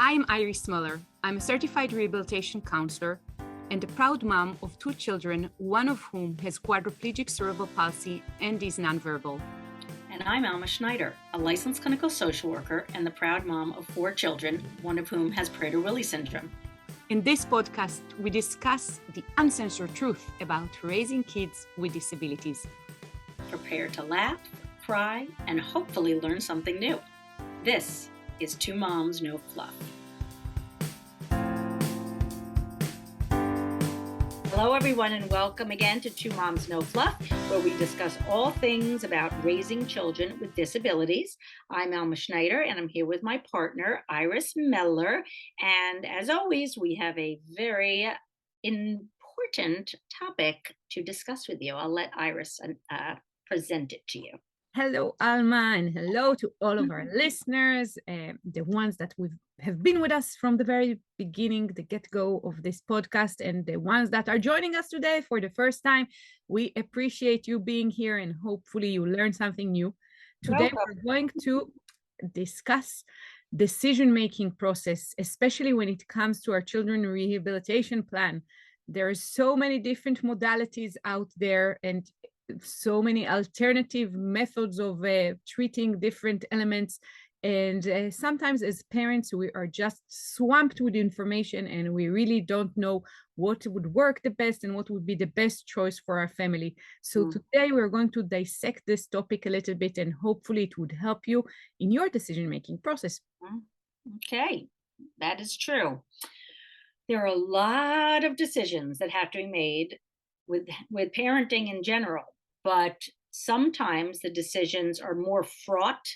I'm Iris Muller. I'm a certified rehabilitation counselor and a proud mom of 2 children, one of whom has quadriplegic cerebral palsy and is nonverbal. And I'm Alma Schneider, a licensed clinical social worker and the proud mom of 4 children, one of whom has Prader-Willi syndrome. In this podcast, we discuss the uncensored truth about raising kids with disabilities. Prepare to laugh, cry, and hopefully learn something new. This is Two Moms No Fluff. Hello, everyone, and welcome again to Two Moms No Fluff, where we discuss all things about raising children with disabilities. I'm Alma Schneider, and I'm here with my partner, Iris Miller. And as always, we have a very important topic to discuss with you. I'll let Iris present it to you. Hello, Alma, and hello to all of our listeners, the ones that have been with us from the very beginning, the get-go of this podcast, and the ones that are joining us today for the first time. We appreciate you being here, and hopefully you learn something new. Today, we're going to discuss decision-making process, especially when it comes to our children rehabilitation plan. There are so many different modalities out there, and so many alternative methods of treating different elements. And sometimes as parents, we are just swamped with information and we really don't know what would work the best and what would be the best choice for our family. So today we're going to dissect this topic a little bit, and hopefully it would help you in your decision-making process. Okay, that is true. There are a lot of decisions that have to be made with parenting in general. But sometimes the decisions are more fraught.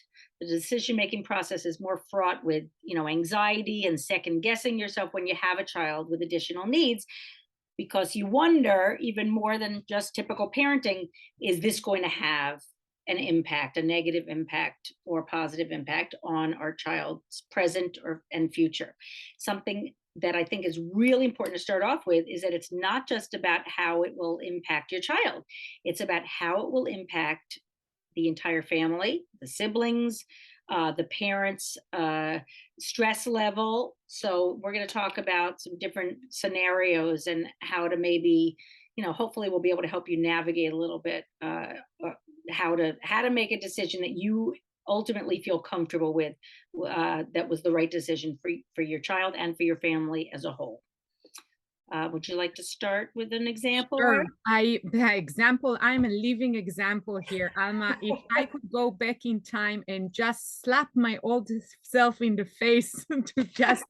The decision-making process is more fraught with, anxiety and second guessing yourself when you have a child with additional needs, because you wonder, even more than just typical parenting, is this going to have an impact, a negative impact or positive impact on our child's present and future? Something that I think is really important to start off with is that it's not just about how it will impact your child. It's about how it will impact the entire family, the siblings, the parents' stress level. So we're going to talk about some different scenarios and how to maybe, hopefully we'll be able to help you navigate a little bit how to make a decision that you ultimately feel comfortable with, that was the right decision for your child and for your family as a whole. Would you like to start with an example? Sure. I'm a living example here, Alma. If I could go back in time and just slap my old self in the face to just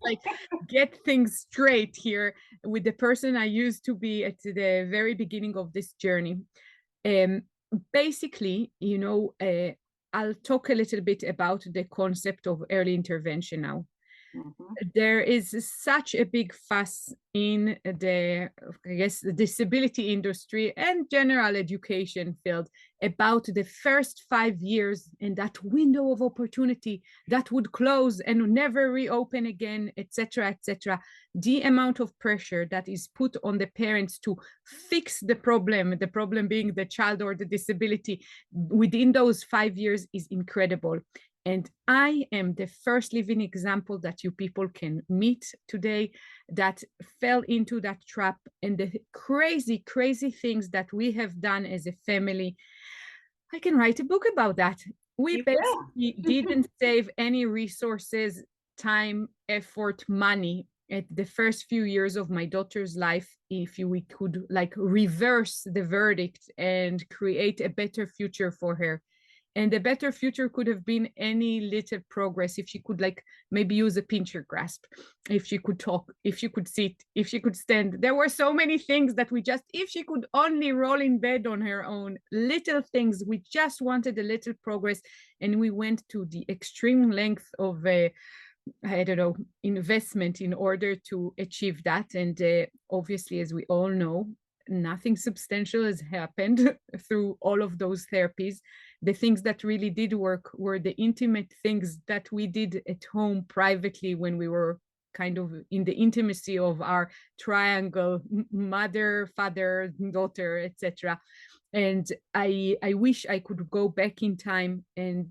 get things straight here with the person I used to be at the very beginning of this journey. Basically, I'll talk a little bit about the concept of early intervention now. There is such a big fuss in the disability industry and general education field about the first 5 years and that window of opportunity that would close and never reopen again, etc., etc. The amount of pressure that is put on the parents to fix the problem being the child or the disability within those 5 years is incredible. And I am the first living example that you people can meet today that fell into that trap, and the crazy, crazy things that we have done as a family. I can write a book about that. We basically didn't save any resources, time, effort, money at the first few years of my daughter's life. If we could reverse the verdict and create a better future for her. And the better future could have been any little progress if she could maybe use a pincher grasp, if she could talk, if she could sit, if she could stand. There were so many things that if she could only roll in bed on her own, little things, we just wanted a little progress. And we went to the extreme length of investment in order to achieve that. And obviously, as we all know, nothing substantial has happened through all of those therapies. The things that really did work were the intimate things that we did at home privately when we were kind of in the intimacy of our triangle, mother, father, daughter, etc. And I wish I could go back in time and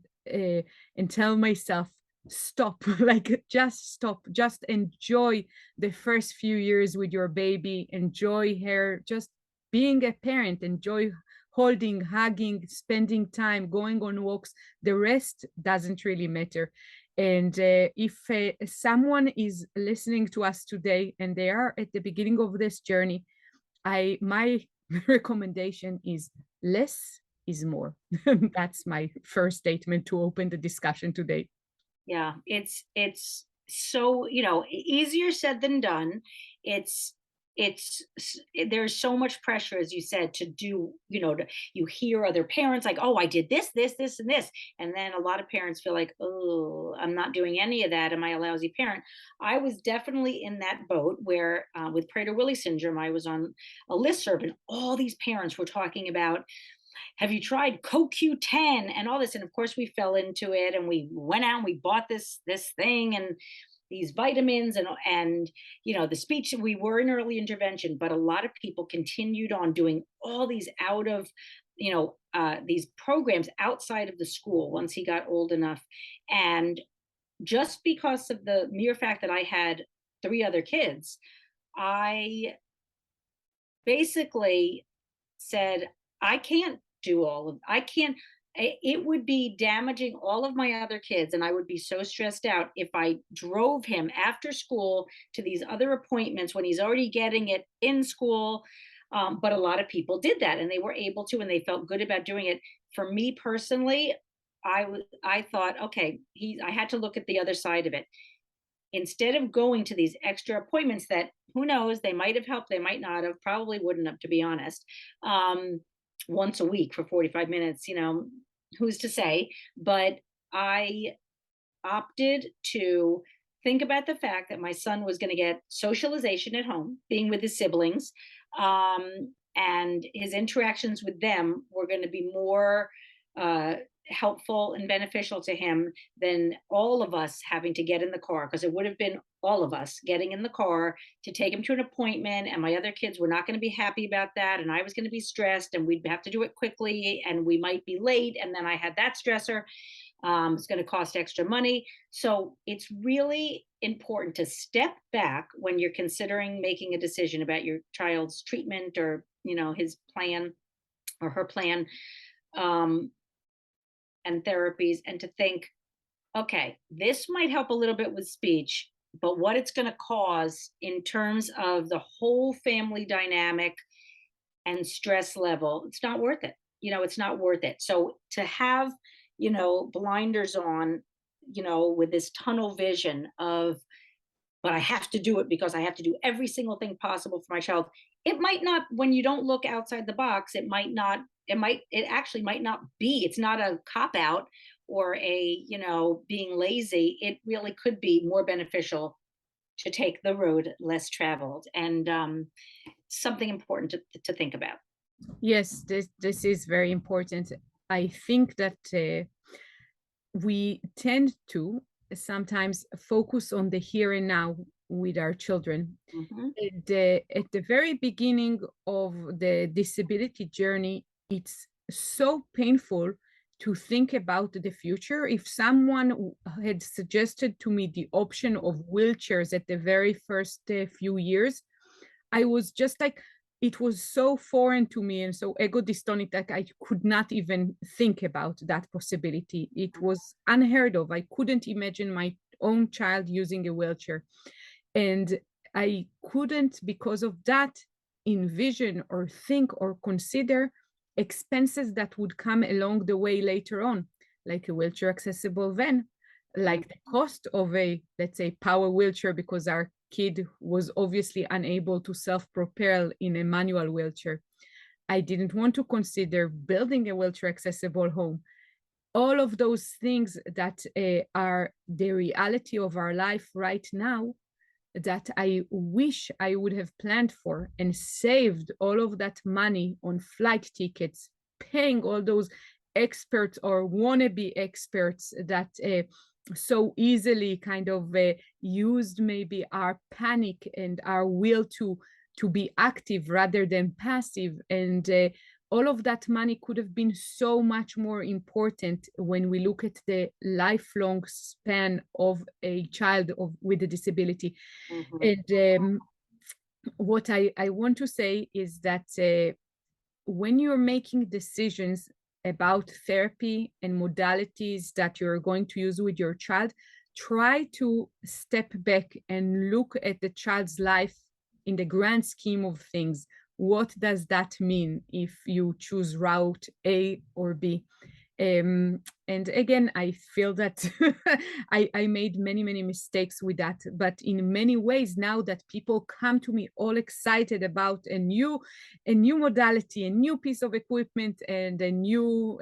tell myself, stop, like just stop, just enjoy the first few years with your baby, enjoy her, just being a parent, enjoy holding, hugging, spending time, going on walks. The rest doesn't really matter. And if someone is listening to us today and they are at the beginning of this journey, my recommendation is less is more. That's my first statement to open the discussion today. Yeah, it's so, easier said than done. It's there's so much pressure, as you said, to do, you hear other parents like, "Oh, I did this, and this." And then a lot of parents feel like, "Oh, I'm not doing any of that. Am I a lousy parent?" I was definitely in that boat where, with Prader-Willi syndrome, I was on a listserv, and all these parents were talking about, have you tried CoQ10 and all this? And of course we fell into it, and we went out and we bought this thing and these vitamins, and the speech. We were in early intervention, but a lot of people continued on doing all these out of, these programs outside of the school once he got old enough. And just because of the mere fact that I had three other kids, I basically said, I can't do all of, I can't, it would be damaging all of my other kids. And I would be so stressed out if I drove him after school to these other appointments when he's already getting it in school. But a lot of people did that, and they were able to, and they felt good about doing it. For me personally, I thought, okay, I had to look at the other side of it. Instead of going to these extra appointments that, who knows, they might have helped, they might not have, probably wouldn't have, to be honest, once a week for 45 minutes, who's to say? But I opted to think about the fact that my son was going to get socialization at home, being with his siblings, and his interactions with them were going to be more uh, helpful and beneficial to him than all of us having to get in the car, because it would have been all of us getting in the car to take him to an appointment, and my other kids were not going to be happy about that, and I was going to be stressed, and we'd have to do it quickly, and we might be late, and then I had that stressor. It's going to cost extra money. So it's really important to step back when you're considering making a decision about your child's treatment, or his plan or her plan, um, and therapies, and to think, okay, this might help a little bit with speech, but what it's going to cause in terms of the whole family dynamic and stress level, it's not worth it. It's not worth it. So to have, blinders on, with this tunnel vision of, but I have to do it because I have to do every single thing possible for my child. It might not, when you don't look outside the box, it might not, it actually might not be, it's not a cop out or a, being lazy. It really could be more beneficial to take the road less traveled, and something important to think about. Yes, this is very important. I think that we tend to sometimes focus on the here and now with our children. Mhm. At the very beginning of the disability journey, it's so painful to think about the future. If someone had suggested to me the option of wheelchairs at the very first few years, I was just like, it was so foreign to me and so ego dystonic that I could not even think about that possibility. It was unheard of. I couldn't imagine my own child using a wheelchair. And I couldn't, because of that, envision or think or consider expenses that would come along the way later on, like a wheelchair accessible van, like the cost of a, let's say, power wheelchair, because our kid was obviously unable to self-propel in a manual wheelchair. I didn't want to consider building a wheelchair accessible home. All of those things that are the reality of our life right now, that I wish I would have planned for and saved all of that money on flight tickets, paying all those experts or wannabe experts that so easily kind of used maybe our panic and our will to be active rather than passive, and all of that money could have been so much more important when we look at the lifelong span of a child with a disability. Mhm. And what I want to say is that when you're making decisions about therapy and modalities that you're going to use with your child, try to step back and look at the child's life in the grand scheme of things. What does that mean if you choose route A or B? And again, I feel that I made many mistakes with that. But in many ways, now that people come to me all excited about a new modality, a new piece of equipment, and a new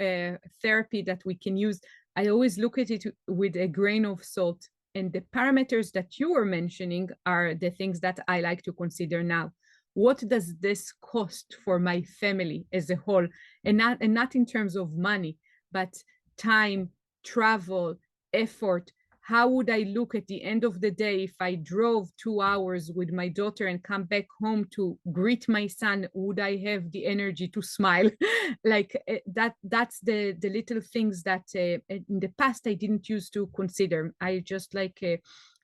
therapy that we can use, I always look at it with a grain of salt. And the parameters that you were mentioning are the things that I like to consider now. What does this cost for my family as a whole? And not in terms of money, but time, travel, effort. How would I look at the end of the day if I drove 2 hours with my daughter and come back home to greet my son? Would I have the energy to smile? Like that's the little things that in the past I didn't used to consider. I just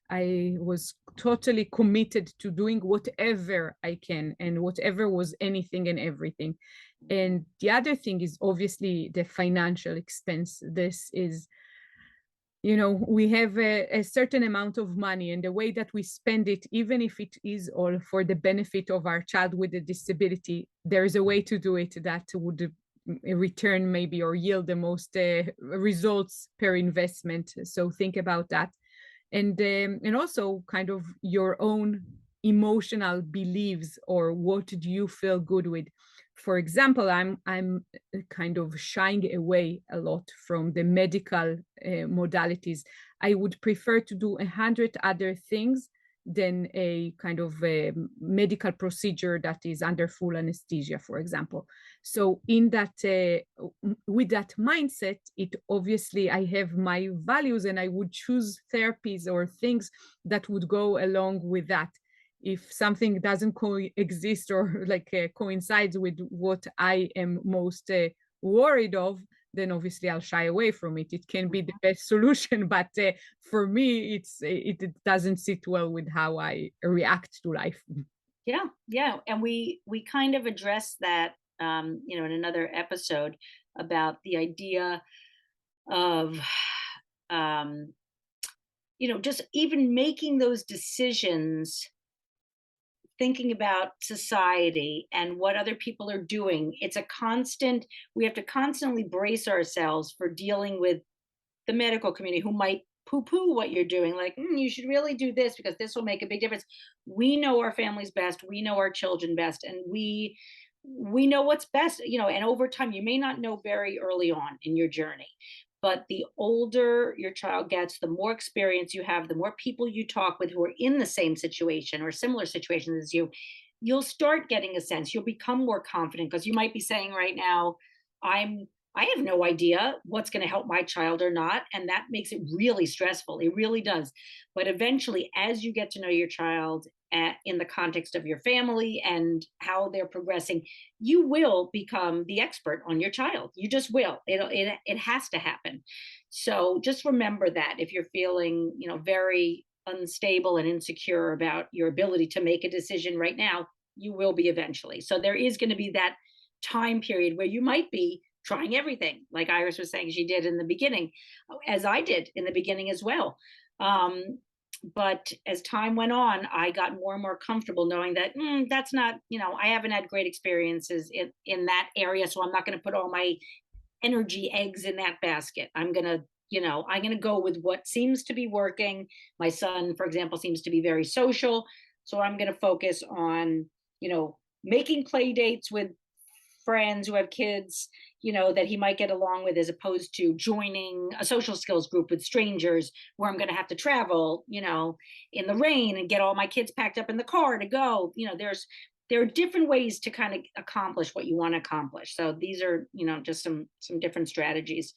I was totally committed to doing whatever I can, and whatever was anything and everything. And the other thing is obviously the financial expense. This is, we have a certain amount of money, and the way that we spend it, even if it is all for the benefit of our child with a disability, there is a way to do it that would return maybe or yield the most results per investment. So think about that. And also kind of your own emotional beliefs, or what do you feel good with. For example, I'm kind of shying away a lot from the medical modalities. I would prefer to do 100 other things than a kind of a medical procedure that is under full anesthesia, for example. So in that with that mindset, it obviously I have my values, and I would choose therapies or things that would go along with that. If something doesn't coexist or like coincides with what I am most worried of, then obviously I'll shy away from it. It can be the best solution, but for me, it doesn't sit well with how I react to life. Yeah, yeah, and we kind of addressed that, in another episode about the idea of, um, just even making those decisions, thinking about society and what other people are doing. It's a constant. We have to constantly brace ourselves for dealing with the medical community who might poo-poo what you're doing, like, you should really do this because this will make a big difference. We know our families best, we know our children best, and we know what's best, and over time you may not know very early on in your journey, but the older your child gets, the more experience you have, the more people you talk with who are in the same situation or similar situations as you, you'll start getting a sense, you'll become more confident, because you might be saying right now, i'm I have no idea what's going to help my child or not. And that makes it really stressful. It really does. But eventually, as you get to know your child in the context of your family and how they're progressing, you will become the expert on your child. You just will. It has to happen. So just remember that if you're feeling, very unstable and insecure about your ability to make a decision right now, you will be eventually. So there is going to be that time period where you might be trying everything, like Iris was saying she did in the beginning, as I did in the beginning as well. But as time went on, I got more and more comfortable knowing that that's not, I haven't had great experiences in that area, so I'm not going to put all my energy eggs in that basket. I'm going to go with what seems to be working. My son, for example, seems to be very social, so I'm going to focus on, making play dates with friends who have kids, that he might get along with, as opposed to joining a social skills group with strangers where I'm going to have to travel, in the rain and get all my kids packed up in the car to go. There are different ways to kind of accomplish what you want to accomplish. So these are, just some different strategies.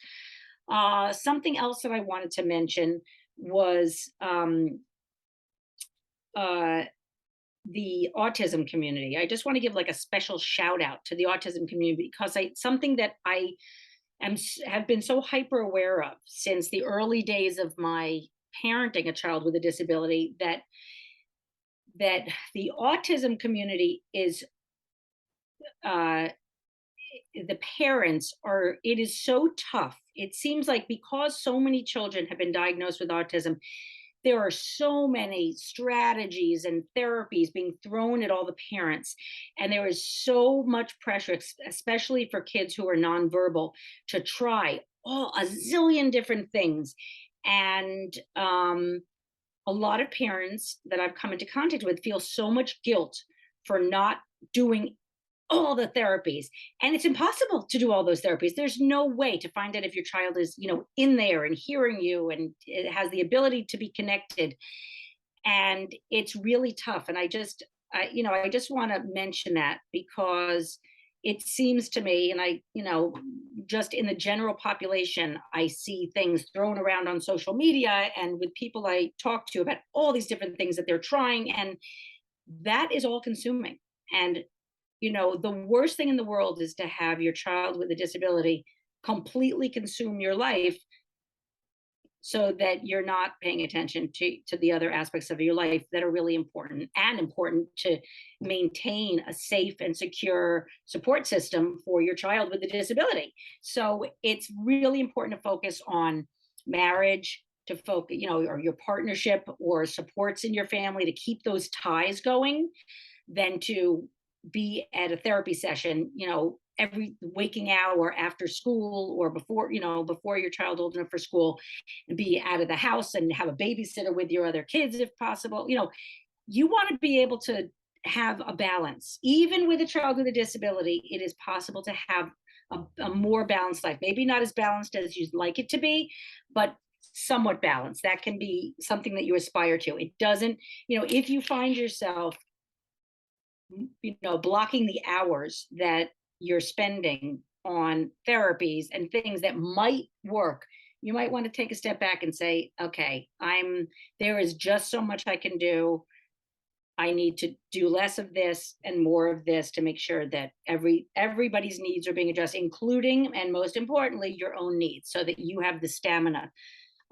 Something else that I wanted to mention was uh, the autism community. I just want to give like a special shout out to the autism community because something that I have been so hyper aware of since the early days of my parenting a child with a disability, that the autism community is uh, the parents are, it is so tough. It seems like because so many children have been diagnosed with autism, there are so many strategies and therapies being thrown at all the parents. And there is so much pressure, especially for kids who are nonverbal, to try a zillion different things. And a lot of parents that I've come into contact with feel so much guilt for not doing all the therapies, and it's impossible to do all those therapies. There's no way to find out if your child is, in there and hearing you and it has the ability to be connected. And it's really tough. And I just want to mention that because it seems to me, and just in the general population, I see things thrown around on social media and with people I talk to about all these different things that they're trying, and that is all consuming. And the worst thing in the world is to have your child with a disability completely consume your life so that you're not paying attention to the other aspects of your life that are really important, and important to maintain a safe and secure support system for your child with a disability. So it's really important to focus on marriage, to focus, or your partnership or supports in your family to keep those ties going, than to be at a therapy session, every waking hour after school or before your child old enough for school, and be out of the house and have a babysitter with your other kids if possible. You want to be able to have a balance. Even with a child with a disability, it is possible to have a more balanced life. Maybe not as balanced as you'd like it to be, but somewhat balanced. That can be something that you aspire to. It doesn't, if you find yourself blocking the hours that you're spending on therapies and things that might work, you might want to take a step back and say, okay, there is just so much I can do. I need to do less of this and more of this to make sure that everybody's needs are being addressed, including, and most importantly, your own needs, so that you have the stamina.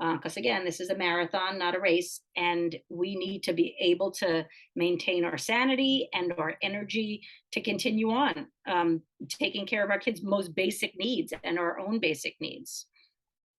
Because again, this is a marathon, not a race, and we need to be able to maintain our sanity and our energy to continue on taking care of our kids' most basic needs and our own basic needs.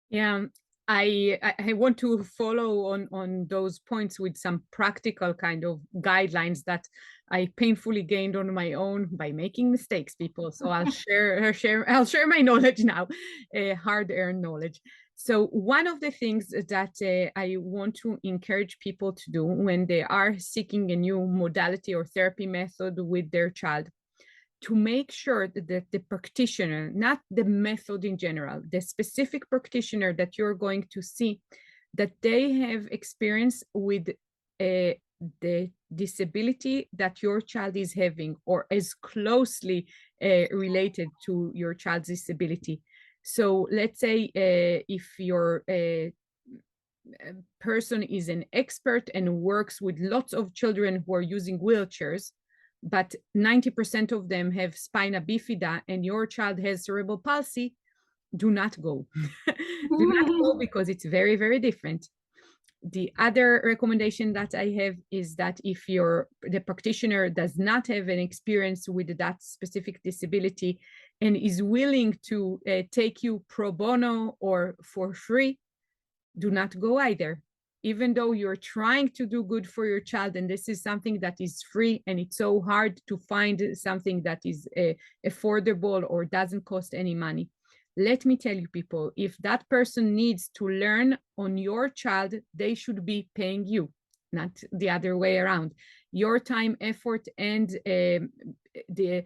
Yeah, I want to follow on those points with some practical kind of guidelines that I painfully gained on my own by making mistakes, people. So I'll share my knowledge now, hard-earned knowledge. So one of the things that I want to encourage people to do when they are seeking a new modality or therapy method with their child, to make sure that the practitioner, not the method in general, the specific practitioner that you're going to see, that they have experience with the disability that your child is having, or as closely related to your child's disability. So let's say if your person is an expert and works with lots of children who are using wheelchairs, but 90% of them have spina bifida and your child has cerebral palsy, do not go. Do not go, because it's very, very different. The other recommendation that I have is that if the practitioner does not have an experience with that specific disability and is willing to take you pro bono or for free, do not go either. Even though you're trying to do good for your child, and this is something that is free, and it's so hard to find something that is affordable or doesn't cost any money. Let me tell you, people, if that person needs to learn on your child, they should be paying you, not the other way around. Your time, effort, and the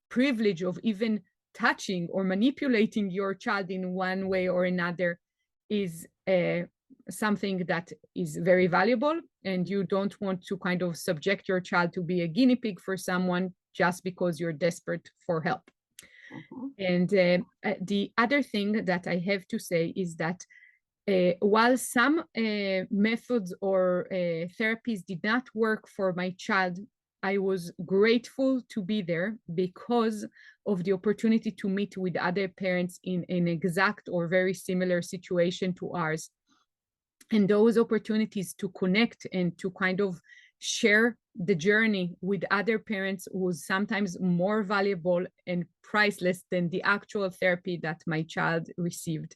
privilege of even touching or manipulating your child in one way or another is something that is very valuable, and you don't want to kind of subject your child to be a guinea pig for someone just because you're desperate for help. And the other thing that I have to say is that while some methods or therapies did not work for my child I was grateful to be there because of the opportunity to meet with other parents in an exact or very similar situation to ours. And those opportunities to connect and to kind of share the journey with other parents was sometimes more valuable and priceless than the actual therapy that my child received.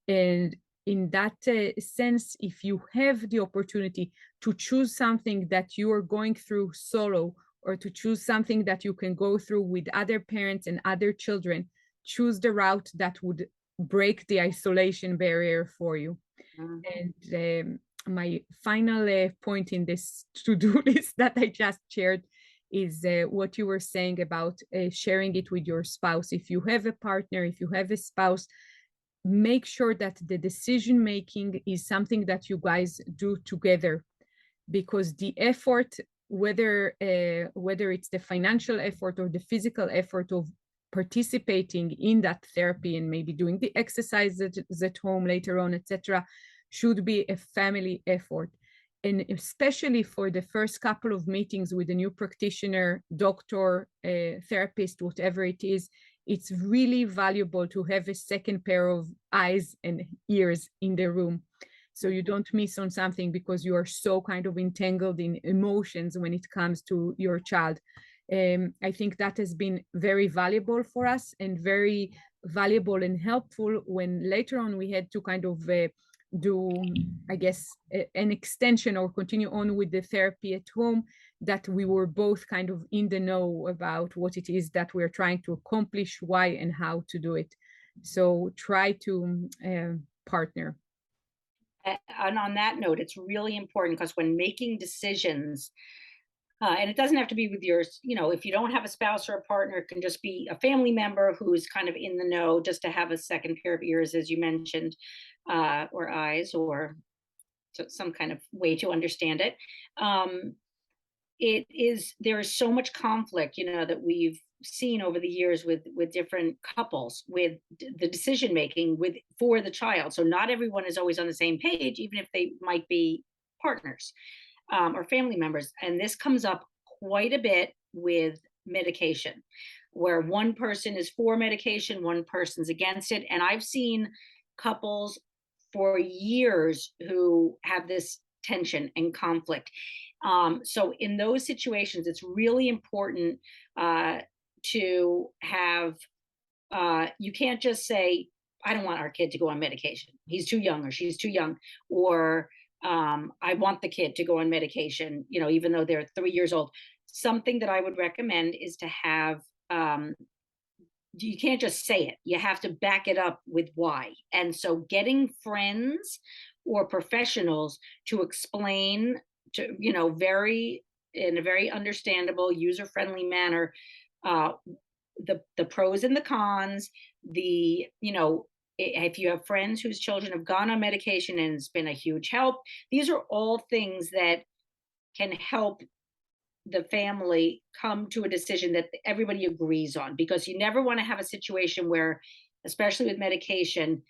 And in that sense, if you have the opportunity to choose something that you are going through solo, or to choose something that you can go through with other parents and other children, choose the route that would break the isolation barrier for you. Mhm. And my final point in this to-do list that I just shared is what you were saying about sharing it with your spouse. If you have a partner, if you have a spouse, make sure that the decision making is something that you guys do together, because the effort, whether it's the financial effort or the physical effort of participating in that therapy and maybe doing the exercises at home later on, etc., should be a family effort. And especially for the first couple of meetings with a new practitioner, doctor, therapist, whatever it is, it's really valuable to have a second pair of eyes and ears in the room, so you don't miss on something because you are so kind of entangled in emotions when it comes to your child. I think that has been very valuable for us and very valuable and helpful when later on we had to kind of do, I guess, an extension or continue on with the therapy at home, that we were both kind of in the know about what it is that we're trying to accomplish, why, and how to do it. So try to partner. And on that note, it's really important because when making decisions, and it doesn't have to be with yours, if you don't have a spouse or a partner, it can just be a family member who is kind of in the know, just to have a second pair of ears, as you mentioned, or eyes, or some kind of way to understand it. There is so much conflict, that we've seen over the years with different couples, with the decision making with for the child. So not everyone is always on the same page, even if they might be partners, or family members. And this comes up quite a bit with medication, where one person is for medication, one person's against it. And I've seen couples for years who have this tension and conflict. So in those situations, it's really important to have, you can't just say, I don't want our kid to go on medication. He's too young or she's too young. Or I want the kid to go on medication, even though they're 3 years old. Something that I would recommend is to have, you can't just say it. You have to back it up with why. And so getting friends or professionals to explain to, very in a very understandable, user-friendly manner, uh, the pros and the cons, if you have friends whose children have gone on medication and it's been a huge help, these are all things that can help the family come to a decision that everybody agrees on, because you never want to have a situation where, especially with medication,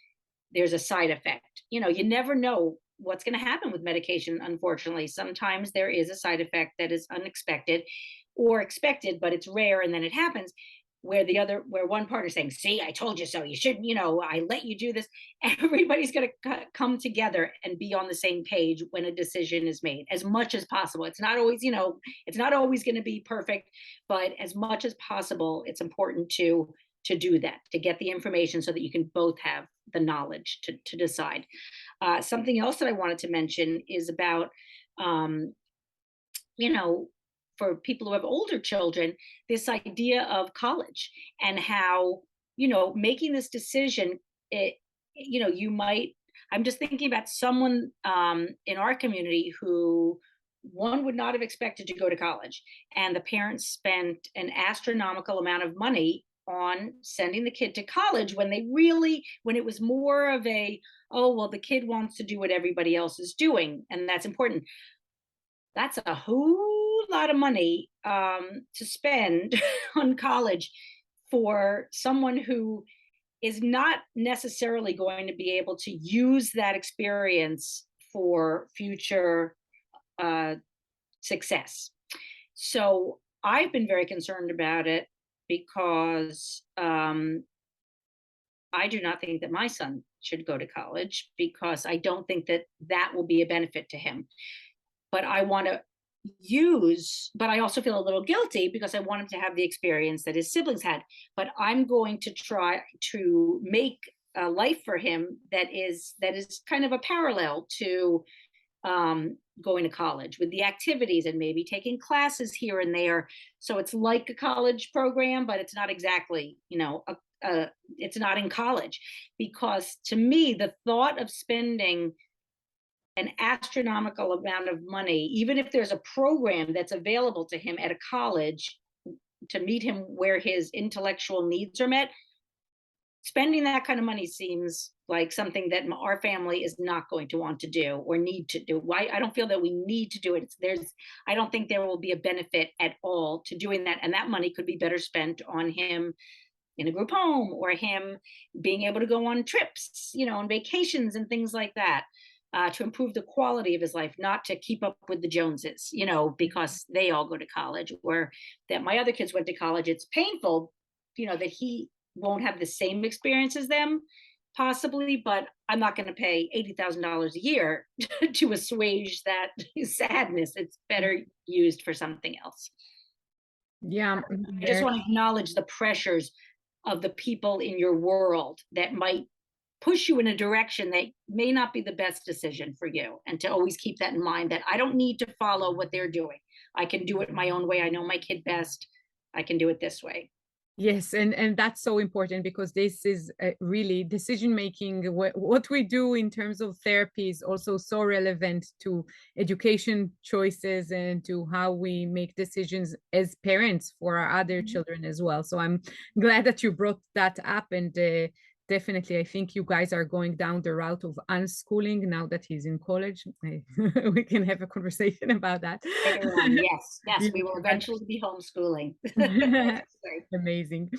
there's a side effect. You never know what's going to happen with medication. Unfortunately, sometimes there is a side effect that is unexpected or expected, but it's rare, and then it happens, where one partner is saying, see, I told you so, you shouldn't, I let you do this. Everybody's going to come together and be on the same page when a decision is made, as much as possible. It's not always, it's not always going to be perfect, but as much as possible, it's important to do that, to get the information so that you can both have the knowledge to decide. Something else that I wanted to mention is about, um, you know, for people who have older children, this idea of college, and how, making this decision, you might, I'm just thinking about someone in our community who one would not have expected to go to college. And the parents spent an astronomical amount of money on sending the kid to college when it was more of a, oh, well, the kid wants to do what everybody else is doing. And that's important. That's a whole lot of money to spend on college for someone who is not necessarily going to be able to use that experience for future uh, success. So I've been very concerned about it because I do not think that my son should go to college because I don't think that that will be a benefit to him. But I want to but I also feel a little guilty because I want him to have the experience that his siblings had. But I'm going to try to make a life for him that is kind of a parallel to going to college with the activities and maybe taking classes here and there. So it's like a college program, but it's not exactly, it's not in college. Because to me, the thought of spending an astronomical amount of money, even if there's a program that's available to him at a college to meet him where his intellectual needs are met, spending that kind of money seems like something that our family is not going to want to do or need to do. Why? I don't feel that we need to do it. I don't think there will be a benefit at all to doing that. And that money could be better spent on him in a group home or him being able to go on trips, on vacations and things like that. To improve the quality of his life, not to keep up with the Joneses, because they all go to college, or that my other kids went to college. It's painful, that he won't have the same experience as them, possibly, but I'm not going to pay $80,000 a year to assuage that sadness. It's better used for something else. Yeah, I just want to acknowledge the pressures of the people in your world that might push you in a direction that may not be the best decision for you, and to always keep that in mind, that I don't need to follow what they're doing. I can do it my own way. I know my kid best. I can do it this way. yes, and that's so important because this is really decision making. What we do in terms of therapy is also so relevant to education choices and to how we make decisions as parents for our other children as well. So I'm glad that you brought that up, and definitely, I think you guys are going down the route of unschooling now that he's in college. We can have a conversation about that. Later on, yes, Yeah, we will eventually be homeschooling. amazing.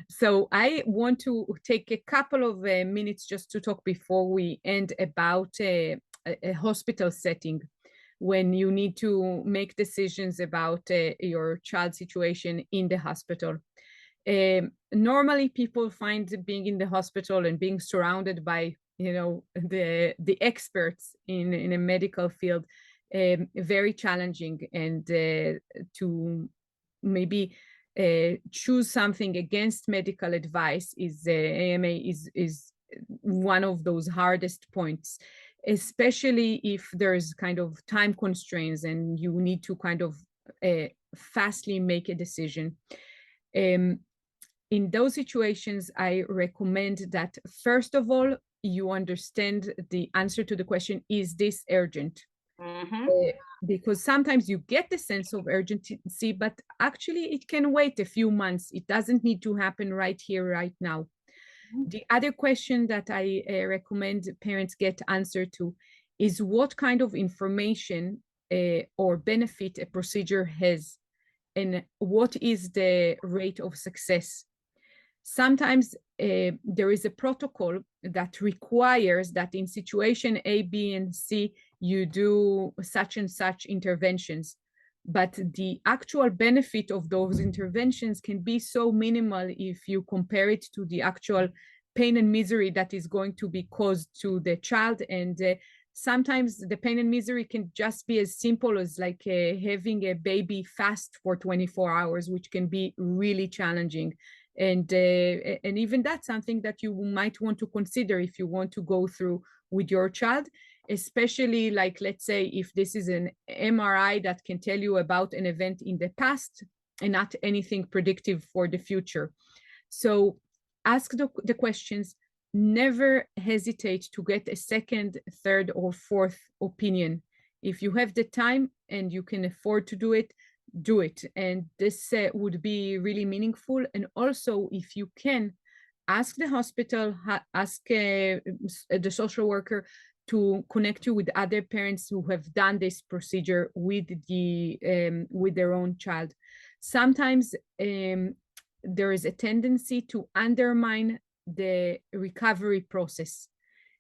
So I want to take a couple of minutes just to talk before we end about a hospital setting when you need to make decisions about your child situation in the hospital. Normally people find being in the hospital and being surrounded by the experts in a medical field very challenging, and to maybe choose something against medical advice is AMA is one of those hardest points, especially if there's kind of time constraints and you need to kind of fastly make a decision. In those situations, I recommend that first of all, you understand the answer to the question, is this urgent? Mm-hmm. Because sometimes you get the sense of urgency, but actually it can wait a few months. It doesn't need to happen right here, right now. The other question that I recommend parents get answer to is what kind of information or benefit a procedure has, and what is the rate of success. Sometimes there is a protocol that requires that in situation A, B, and C, you do such and such interventions. But the actual benefit of those interventions can be so minimal if you compare it to the actual pain and misery that is going to be caused to the child. And sometimes the pain and misery can just be as simple as like having a baby fast for 24 hours, which can be really challenging. And even that's something that you might want to consider if you want to go through with your child, especially like, let's say, if this is an MRI that can tell you about an event in the past and not anything predictive for the future. So ask the questions. Never hesitate to get a second, third, or fourth opinion. If you have the time and you can afford to do it, do it. And this would be really meaningful. And also, if you can, ask the hospital, ask the social worker to connect you with other parents who have done this procedure with their own child. Sometimes there is a tendency to undermine the recovery process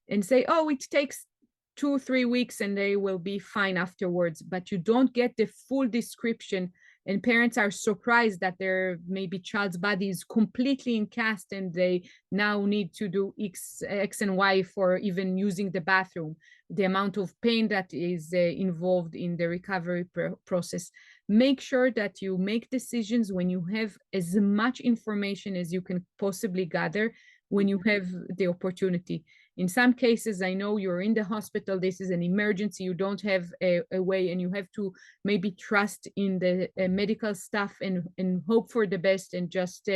and say, oh, it takes 2 or 3 weeks and they will be fine afterwards, but you don't get the full description and parents are surprised that their maybe child's body is completely in cast and they now need to do X and Y for even using the bathroom. The amount of pain that is involved in the recovery process. Make sure that you make decisions when you have as much information as you can possibly gather when you have the opportunity. In some cases, I know you're in the hospital, this is an emergency, you don't have a way, and you have to maybe trust in the medical staff and hope for the best and just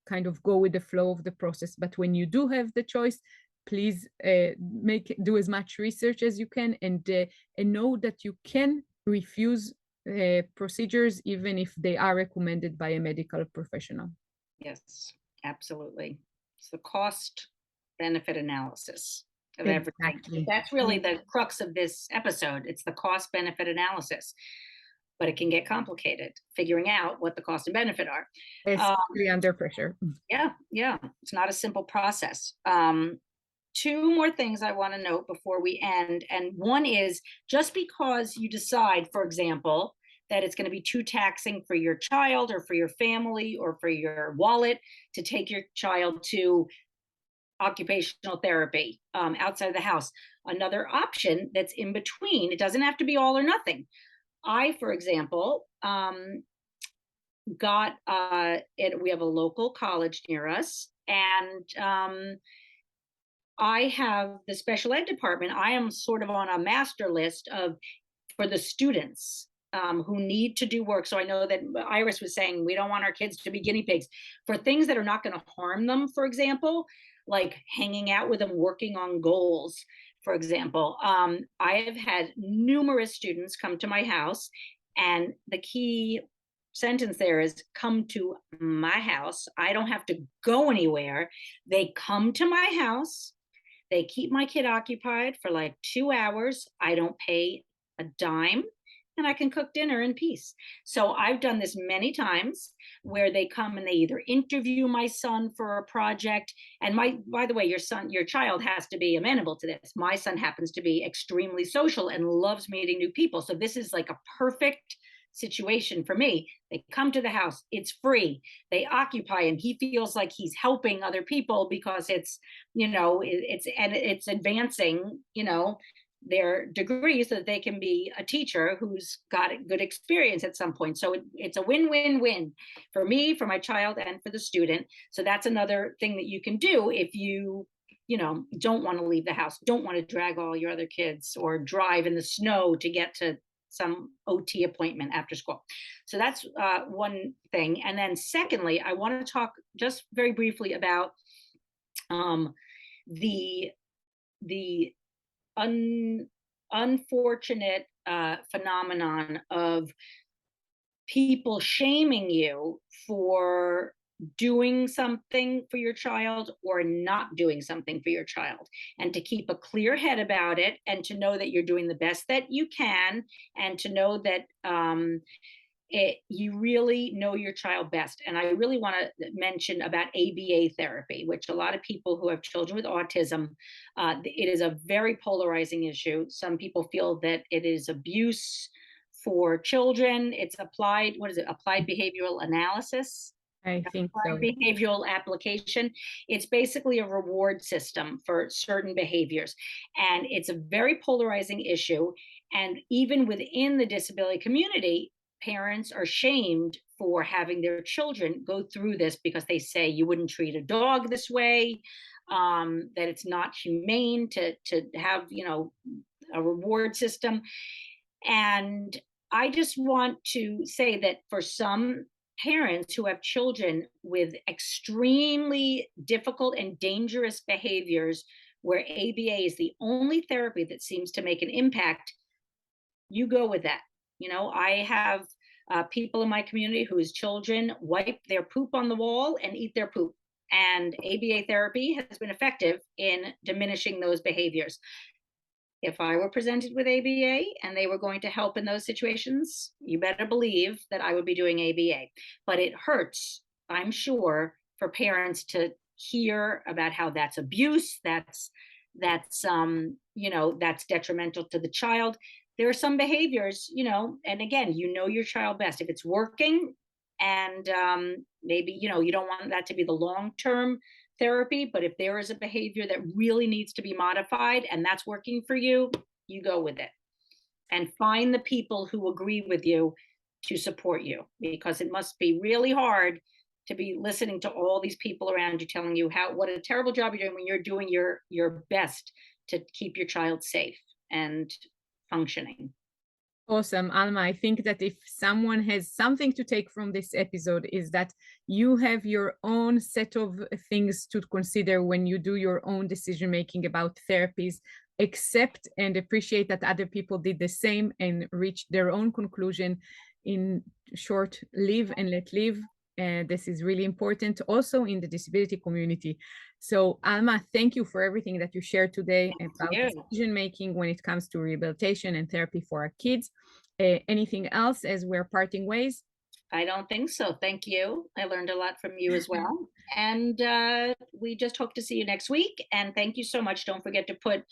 kind of go with the flow of the process. But when you do have the choice, please do as much research as you can, and know that you can refuse procedures even if they are recommended by a medical professional. Yes, absolutely. It's the cost benefit analysis of everything. Exactly. That's really the crux of this episode. It's the cost benefit analysis, but it can get complicated figuring out what the cost and benefit are. Especially under pressure. Yeah, it's not a simple process. Two more things I want to note before we end. And one is, just because you decide, for example, that it's going to be too taxing for your child or for your family or for your wallet to take your child to occupational therapy outside of the house. Another option that's in between, it doesn't have to be all or nothing. I, for example, got we have a local college near us, and I have the special ed department. I am sort of on a master list of for the students who need to do work. So I know that Iris was saying we don't want our kids to be guinea pigs for things that are not going to harm them, for example, like hanging out with them, working on goals, for example. I have had numerous students come to my house, and the key sentence there is come to my house. I don't have to go anywhere. They come to my house. They keep my kid occupied for like 2 hours. I don't pay a dime, and I can cook dinner in peace. So I've done this many times where they come and they either interview my son for a project. And by the way, your child has to be amenable to this. My son happens to be extremely social and loves meeting new people. So this is like a perfect situation for me. They come to the house, it's free, they occupy him, he feels like he's helping other people because it's it's advancing their degree so that they can be a teacher who's got a good experience at some point. So it's a win-win-win for me, for my child, and for the student. So that's another thing that you can do if you don't want to leave the house, don't want to drag all your other kids or drive in the snow to get to some OT appointment after school. So that's one thing. And then secondly, I want to talk just very briefly about the unfortunate phenomenon of people shaming you for doing something for your child or not doing something for your child, and to keep a clear head about it, and to know that you're doing the best that you can, and to know that you really know your child best. And I really want to mention about ABA therapy, which a lot of people who have children with autism, it is a very polarizing issue. Some people feel that it is abuse for children. It's applied behavioral analysis, I think so. behavioral application. It's basically a reward system for certain behaviors. And it's a very polarizing issue. And even within the disability community, parents are shamed for having their children go through this because they say you wouldn't treat a dog this way, that it's not humane to have a reward system. And I just want to say that for some parents who have children with extremely difficult and dangerous behaviors, where ABA is the only therapy that seems to make an impact, you go with that. I have people in my community whose children wipe their poop on the wall and eat their poop. And ABA therapy has been effective in diminishing those behaviors. If I were presented with ABA and they were going to help in those situations, you better believe that I would be doing ABA. But it hurts, I'm sure, for parents to hear about how that's abuse, that's detrimental to the child. there are some behaviors, and again, your child best. If it's working, and maybe, you don't want that to be the long-term therapy, but if there is a behavior that really needs to be modified and that's working for you, you go with it. And find the people who agree with you to support you, because it must be really hard to be listening to all these people around you telling you what a terrible job you're doing when you're doing your best to keep your child safe and functioning. Awesome, Alma. I think that if someone has something to take from this episode, is that you have your own set of things to consider when you do your own decision making about therapies. Accept and appreciate that other people did the same and reached their own conclusion. In short, live and let live. And this is really important also in the disability community. So Alma, thank you for everything that you shared today about decision making when it comes to rehabilitation and therapy for our kids. Anything else as we're parting ways? I don't think so. Thank you. I learned a lot from you as well. And we just hope to see you next week. And thank you so much. Don't forget to put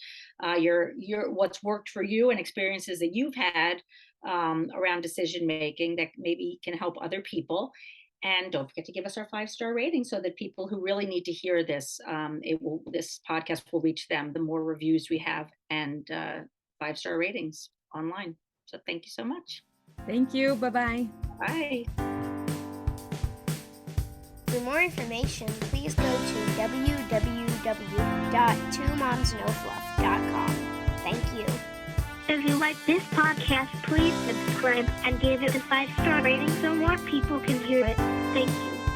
your what's worked for you and experiences that you've had around decision making that maybe can help other people. And don't forget to give us our 5-star rating so that people who really need to hear this, this podcast will reach them. The more reviews we have and 5-star ratings online. So thank you so much. Thank you. Bye-bye. Bye. For more information, please go to www.twomomsnofluff.com. Thank you. If you like this podcast, please subscribe and give it a 5-star rating so more people can hear it. Thank you.